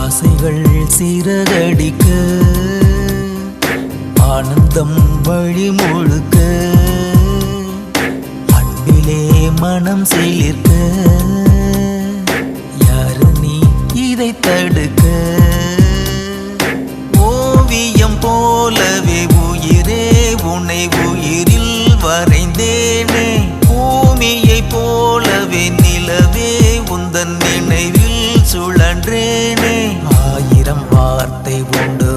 ஆசைகள் சிறகடிக்க ஆனந்தம் வழி முழுக்க அன்பிலே மனம் சிலிர்க்க யாரு நீ இதை தடுக்க ஓவியம் போலவே உயிரே உன்னை உயிரில் வரைந்தேனே பூமியை போலவே நிலவே உந்தன் நினைவில் சுழன்றேனே ஆயிரம் வார்த்தை உண்டு